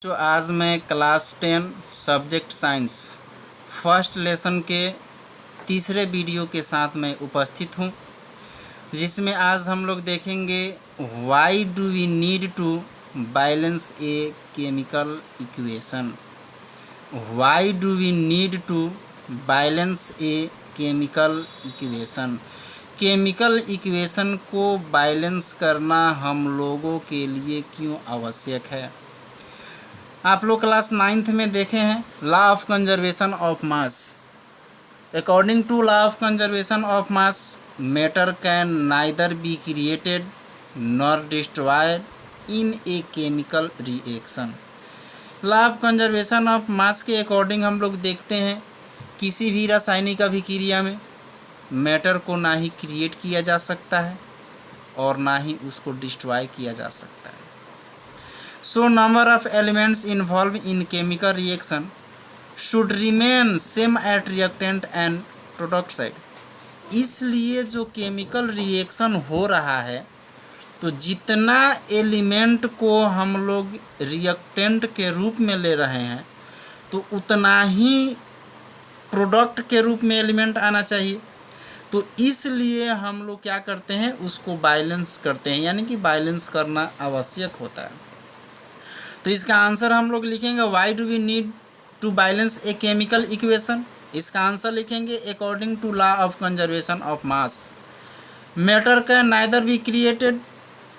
जो आज मैं class 10 subject science first lesson के तीसरे वीडियो के साथ मैं उपस्थित हूँ, जिसमें आज हम लोग देखेंगे why do we need to balance a chemical equation. Why do we need to balance a chemical equation. Chemical equation को बैलेंस करना हम लोगों के लिए क्यों आवश्यक है। आप लोग क्लास 9th में देखे हैं law of conservation of mass. According to law of conservation of mass, matter can neither be created nor destroyed in a chemical reaction. Law of conservation of mass के अकॉर्डिंग हम लोग देखते हैं किसी भी रासायनिक अभिक्रिया में मैटर को ना ही क्रिएट किया जा सकता है और ना ही उसको डिस्ट्रॉय किया जा सकता है। So number of elements involved in chemical reaction should remain same at reactant and product side। इसलिए जो केमिकल रिएक्शन हो रहा है तो जितना एलिमेंट को हम लोग रिएक्टेंट के रूप में ले रहे हैं तो उतना ही प्रोडक्ट के रूप में एलिमेंट आना चाहिए। तो इसलिए हम लोग क्या करते हैं, उसको बैलेंस करते हैं, यानी कि बैलेंस करना आवश्यक होता है। तो इसका आंसर हम लोग लिखेंगे why do we need to balance a chemical equation. इसका आंसर लिखेंगे according to law of conservation of mass, matter can neither be created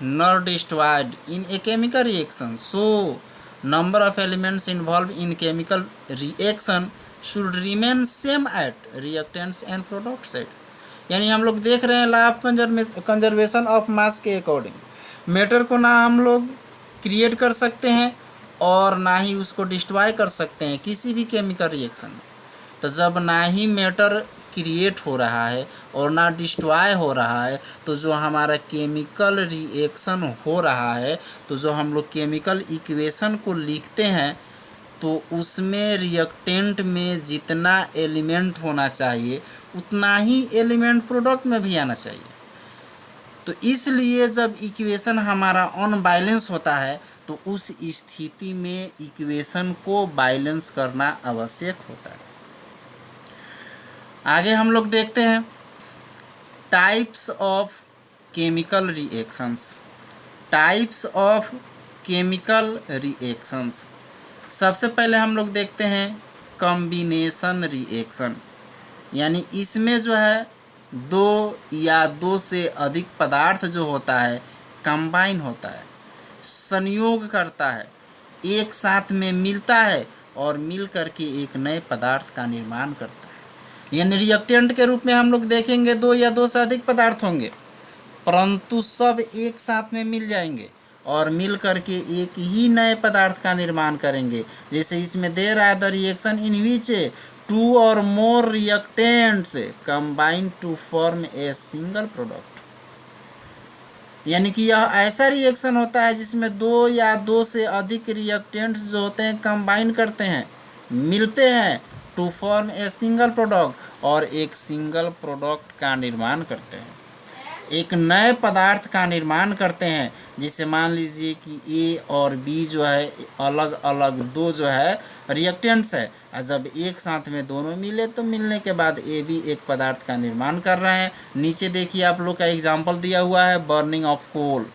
nor destroyed in a chemical reaction, so number of elements involve in chemical reaction should remain same at reactants and product side. यानी हम लोग देख रहे हैं law of conservation of mass के according matter को ना हम लोग क्रिएट कर सकते हैं और ना ही उसको डिस्ट्रॉय कर सकते हैं किसी भी केमिकल रिएक्शन में। तो जब ना ही मैटर क्रिएट हो रहा है और ना डिस्ट्रॉय हो रहा है, तो जो हमारा केमिकल रिएक्शन हो रहा है, तो जो हम लोग केमिकल इक्वेशन को लिखते हैं तो उसमें रिएक्टेंट में जितना एलिमेंट होना चाहिए उतना ही एलिमेंट प्रोडक्ट में भी आना चाहिए। तो इसलिए जब इक्वेशन हमारा अनबैलेंस होता है तो उस स्थिति में इक्वेशन को बैलेंस करना आवश्यक होता है। आगे हम लोग देखते हैं types of chemical reactions. Types of chemical reactions, सबसे पहले हम लोग देखते हैं कॉम्बिनेशन रिएक्शन। यानी इसमें जो है दो या दो से अधिक पदार्थ जो होता है कंबाइन होता है, संयोग करता है, एक साथ में मिलता है और मिल करके एक नए पदार्थ का निर्माण करता है। यानी रिएक्टेंट के रूप में हम लोग देखेंगे दो या दो से अधिक पदार्थ होंगे, परंतु सब एक साथ में मिल जाएंगे और मिल करके एक ही नए पदार्थ का निर्माण करेंगे। जैसे इसमें दे रहा है the reaction in which two और more reactants combine to form a single product. यानी कि यह ऐसा रिएक्शन होता है जिसमें दो या दो से अधिक रिएक्टेंट्स जो होते हैं कंबाइन करते हैं, मिलते हैं to form a single product और एक सिंगल प्रोडक्ट का निर्माण करते हैं, एक नए पदार्थ का निर्माण करते हैं। जिसे मान लीजिए कि ए और बी जो है अलग अलग दो जो है रिएक्टेंट्स है, और जब एक साथ में दोनों मिले तो मिलने के बाद ए बी एक पदार्थ का निर्माण कर रहे हैं। नीचे देखिए आप लोग का एग्जांपल दिया हुआ है बर्निंग ऑफ कोल।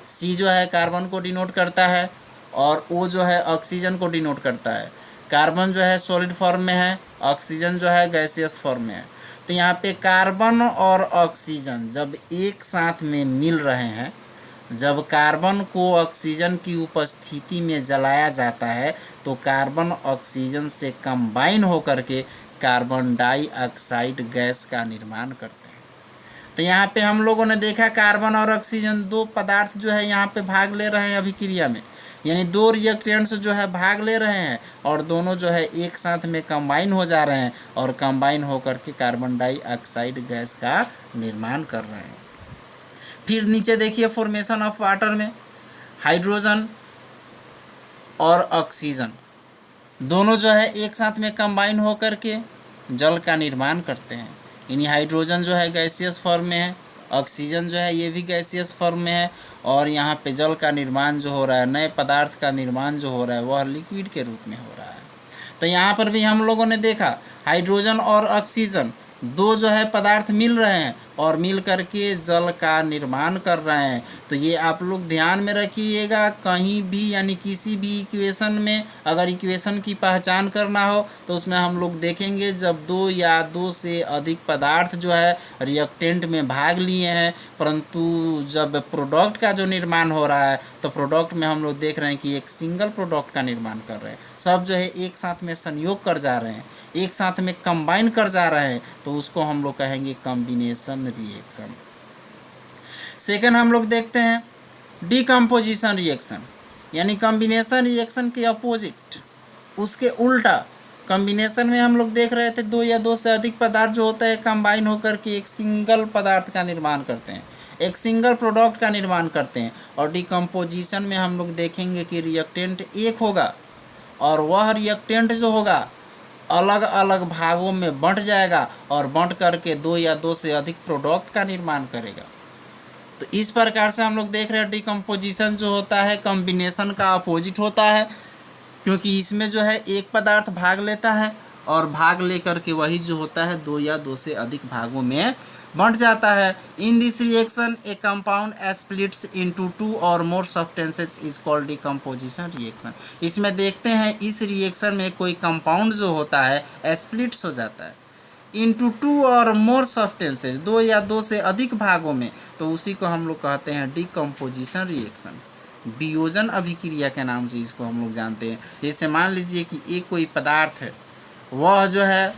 सी जो है कार्बन को डिनोट करता है और ओ जो है ऑक्सीजन को डिनोट करता है। कार्बन जो है सॉलिड फॉर्म में है, ऑक्सीजन जो है गैसियस फॉर्म में है। तो यहाँ पे कार्बन और ऑक्सीजन जब एक साथ में मिल रहे हैं, जब कार्बन को ऑक्सीजन की उपस्थिति में जलाया जाता है तो कार्बन ऑक्सीजन से कंबाइन होकर के कार्बन डाइऑक्साइड गैस का निर्माण करते हैं। तो यहाँ पे हम लोगों ने देखा कार्बन और ऑक्सीजन दो पदार्थ जो है यहाँ पे भाग ले रहे हैं अभिक्रिया में, यानी दो रिएक्टेंट्स जो है भाग ले रहे हैं और दोनों जो है एक साथ में कंबाइन हो जा रहे हैं और कंबाइन होकर के कार्बन डाइऑक्साइड गैस का निर्माण कर रहे हैं। फिर नीचे देखिए फॉर्मेशन ऑफ वाटर में हाइड्रोजन और ऑक्सीजन दोनों जो है एक साथ में कंबाइन होकर के जल का निर्माण करते हैं। यानी हाइड्रोजन जो है गैसियस फॉर्म में है ऑक्सीजन जो है ये भी गैसियस फॉर्म में है, और यहाँ पे जल का निर्माण जो हो रहा है, नए पदार्थ का निर्माण जो हो रहा है वह लिक्विड के रूप में हो रहा है। तो यहाँ पर भी हम लोगों ने देखा हाइड्रोजन और ऑक्सीजन दो जो है पदार्थ मिल रहे हैं और मिल करके जल का निर्माण कर रहे हैं। तो ये आप लोग ध्यान में रखिएगा, कहीं भी यानी किसी भी इक्वेशन में अगर इक्वेशन की पहचान करना हो तो उसमें हम लोग देखेंगे जब दो या दो से अधिक पदार्थ जो है रिएक्टेंट में भाग लिए हैं, परंतु जब प्रोडक्ट का जो निर्माण हो रहा है तो प्रोडक्ट में हम लोग देख रहे हैं कि एक सिंगल प्रोडक्ट का निर्माण कर रहे हैं, सब जो है एक साथ में संयोग कर जा रहे हैं, एक साथ में कंबाइन कर जा रहे हैं, तो उसको हम लोग कहेंगे कॉम्बिनेशन रिएक्शन। सेकंड हम लोग देखते हैं डीकम्पोजिशन रिएक्शन, यानी कॉम्बिनेशन रिएक्शन के अपोजिट, उसके उल्टा। कॉम्बिनेशन में हम लोग देख रहे थे दो या दो से अधिक पदार्थ जो होता है कंबाइन होकर के एक सिंगल पदार्थ का निर्माण करते हैं, एक सिंगल प्रोडक्ट का निर्माण करते हैं। और डीकम्पोजिशन में हम लोग देखेंगे कि रिएक्टेंट एक होगा और वह रिएक्टेंट जो होगा अलग अलग भागों में बंट जाएगा और बंट करके दो या दो से अधिक प्रोडक्ट का निर्माण करेगा। तो इस प्रकार से हम लोग देख रहे हैं डीकम्पोजिशन जो होता है कॉम्बिनेशन का अपोजिट होता है, क्योंकि इसमें जो है एक पदार्थ भाग लेता है और भाग लेकर के वही जो होता है दो या दो से अधिक भागों में बंट जाता है। In this reaction a compound splits into two और more substances is called decomposition reaction. इसमें देखते हैं इस रिएक्शन में कोई कंपाउंड जो होता है स्प्लिट्स हो जाता है इनटू टू और मोर सब्सटेंसेस, दो या दो से अधिक भागों में, तो उसी को हम लोग कहते हैं डीकम्पोजिशन रिएक्शन। वियोजन अभिक्रिया के नाम से इसको हम लोग जानते हैं। जैसे मान लीजिए कि एक कोई पदार्थ है वह जो है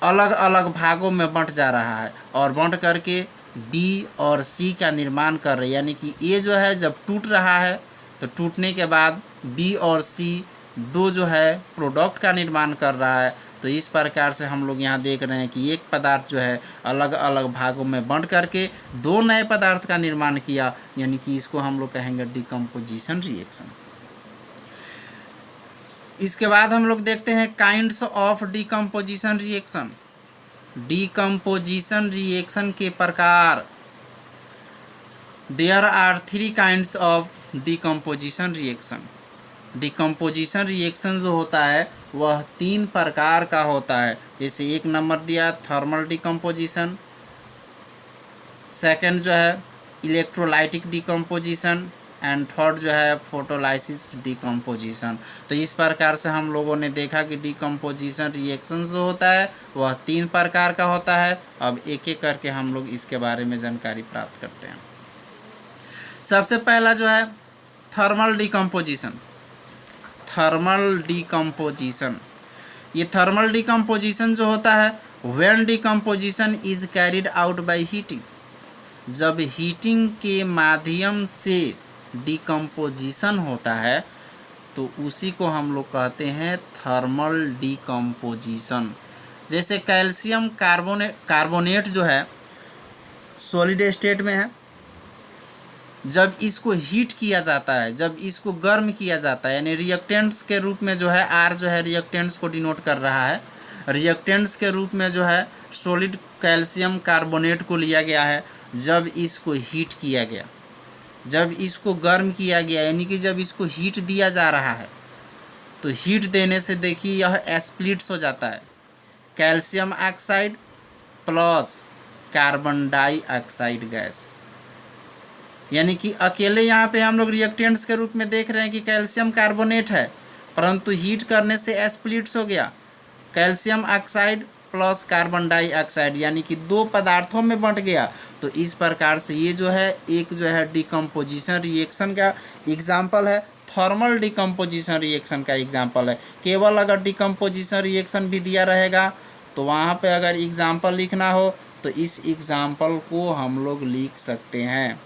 अलग अलग भागों में बंट जा रहा है और बंट करके बी और सी का निर्माण कर रहे हैं, यानी कि ए जो है जब टूट रहा है तो टूटने के बाद बी और सी दो जो है प्रोडक्ट का निर्माण कर रहा है। तो इस प्रकार से हम लोग यहाँ देख रहे हैं कि एक पदार्थ जो है अलग अलग भागों में बंट करके दो नए पदार्थ का निर्माण किया, यानी कि इसको हम लोग कहेंगे डीकम्पोजिशन रिएक्शन। इसके बाद हम लोग देखते हैं kinds of decomposition reaction. Decomposition reaction के प्रकार। There are three kinds of decomposition reaction. Decomposition reaction जो होता है वह तीन प्रकार का होता है। जैसे एक नंबर दिया थर्मल डीकम्पोजिशन, सेकंड जो है इलेक्ट्रोलाइटिक डीकम्पोजिशन एंड थर्ड जो है फोटोलाइसिस डीकम्पोजिशन। तो इस प्रकार से हम लोगों ने देखा कि डीकम्पोजिशन रिएक्शन जो होता है वह तीन प्रकार का होता है। अब एक एक करके हम लोग इसके बारे में जानकारी प्राप्त करते हैं। सबसे पहला जो है थर्मल डीकम्पोजिशन। थर्मल डीकम्पोजिशन, ये थर्मल डीकम्पोजिशन जो होता है when decomposition is carried out by heating, जब हीटिंग के माध्यम से डीकम्पोजिशन होता है तो उसी को हम लोग कहते हैं थर्मल डीकम्पोजिशन। जैसे कैल्शियम कार्बोनेट जो है सॉलिड स्टेट में है, जब इसको हीट किया जाता है, जब इसको गर्म किया जाता है, यानी रिएक्टेंट्स के रूप में जो है आर जो है रिएक्टेंट्स को डिनोट कर रहा है, रिएक्टेंट्स के रूप में जो है सॉलिड कैल्शियम कार्बोनेट को लिया गया है। जब इसको हीट किया गया, जब इसको गर्म किया गया, यानी कि जब इसको हीट दिया जा रहा है, तो हीट देने से देखिए यह स्प्लिट्स हो जाता है, calcium oxide plus carbon dioxide gas. यानी कि अकेले यहाँ पे हम लोग रिएक्टेंट्स के रूप में देख रहे हैं कि कैल्शियम कार्बोनेट है, परंतु हीट करने से स्प्लिट्स हो गया, calcium oxide plus carbon dioxide, यानी कि दो पदार्थों में बंट गया। तो इस प्रकार से ये जो है एक जो है डीकम्पोजिशन रिएक्शन का एग्जाम्पल है, थर्मल डीकम्पोजिशन रिएक्शन का एग्जाम्पल है। केवल अगर डीकम्पोजिशन रिएक्शन भी दिया रहेगा तो वहाँ पे अगर एग्जाम्पल लिखना हो तो इस एग्जाम्पल को हम लोग लिख सकते हैं।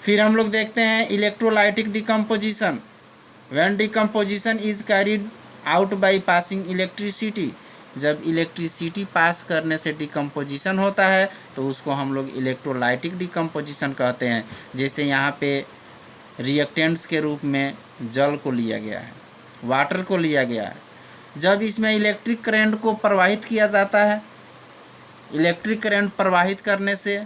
फिर हम लोग देखते हैं electrolytic decomposition. When decomposition is carried out by passing electricity, जब इलेक्ट्रिसिटी पास करने से डीकम्पोजिशन होता है तो उसको हम लोग इलेक्ट्रोलाइटिक डीकम्पोजिशन कहते हैं। जैसे यहाँ पे रिएक्टेंट्स के रूप में जल को लिया गया है, वाटर को लिया गया है, जब इसमें इलेक्ट्रिक करंट को प्रवाहित किया जाता है इलेक्ट्रिक करंट प्रवाहित करने से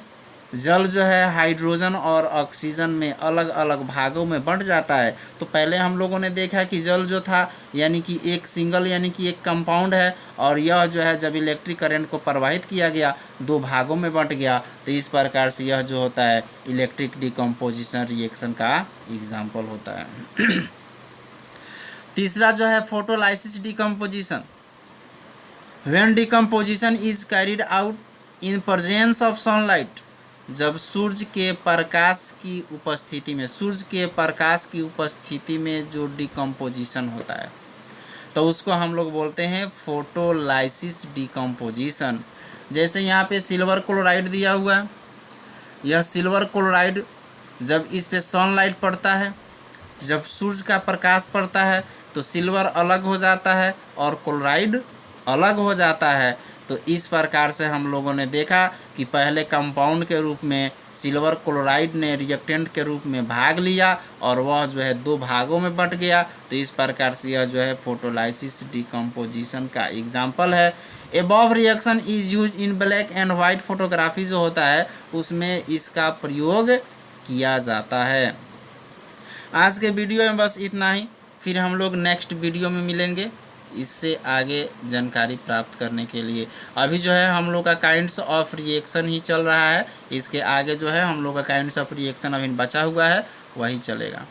जल जो है हाइड्रोजन और ऑक्सीजन में अलग अलग भागों में बंट जाता है। तो पहले हम लोगों ने देखा कि जल जो था यानी कि एक सिंगल यानी कि एक कंपाउंड है, और यह जो है जब इलेक्ट्रिक करंट को प्रवाहित किया गया दो भागों में बंट गया। तो इस प्रकार से यह जो होता है इलेक्ट्रिक डिकम्पोजिशन रिएक्शन का एग्जाम्पल होता है। तीसरा जो है photolysis decomposition. When decomposition is carried out in presence of sunlight, जब सूरज के प्रकाश की उपस्थिति में जो डिकम्पोजिशन होता है तो उसको हम लोग बोलते हैं फोटोलाइसिस डिकम्पोजिशन। जैसे यहाँ पे सिल्वर क्लोराइड दिया हुआ है, यह सिल्वर क्लोराइड जब इस पे सनलाइट पड़ता है, जब सूरज का प्रकाश पड़ता है तो सिल्वर अलग हो जाता है और क्लोराइड अलग हो जाता है। तो इस प्रकार से हम लोगों ने देखा कि पहले कंपाउंड के रूप में सिल्वर क्लोराइड ने रिएक्टेंट के रूप में भाग लिया और वह जो है दो भागों में बंट गया। तो इस प्रकार से यह जो है फोटोलाइसिस डिकम्पोजिशन का एग्जाम्पल है। Above reaction is use in black and white photography जो होता है उसमें इसका प्रयोग किया जाता है। आज के वीडियो में बस इतना ही, फिर हम लोग नेक्स्ट वीडियो में मिलेंगे इससे आगे जानकारी प्राप्त करने के लिए। अभी जो है हम लोग का काइंड्स ऑफ रिएक्शन ही चल रहा है, इसके आगे जो है हम लोग का काइंड्स ऑफ रिएक्शन अभी बचा हुआ है वही चलेगा।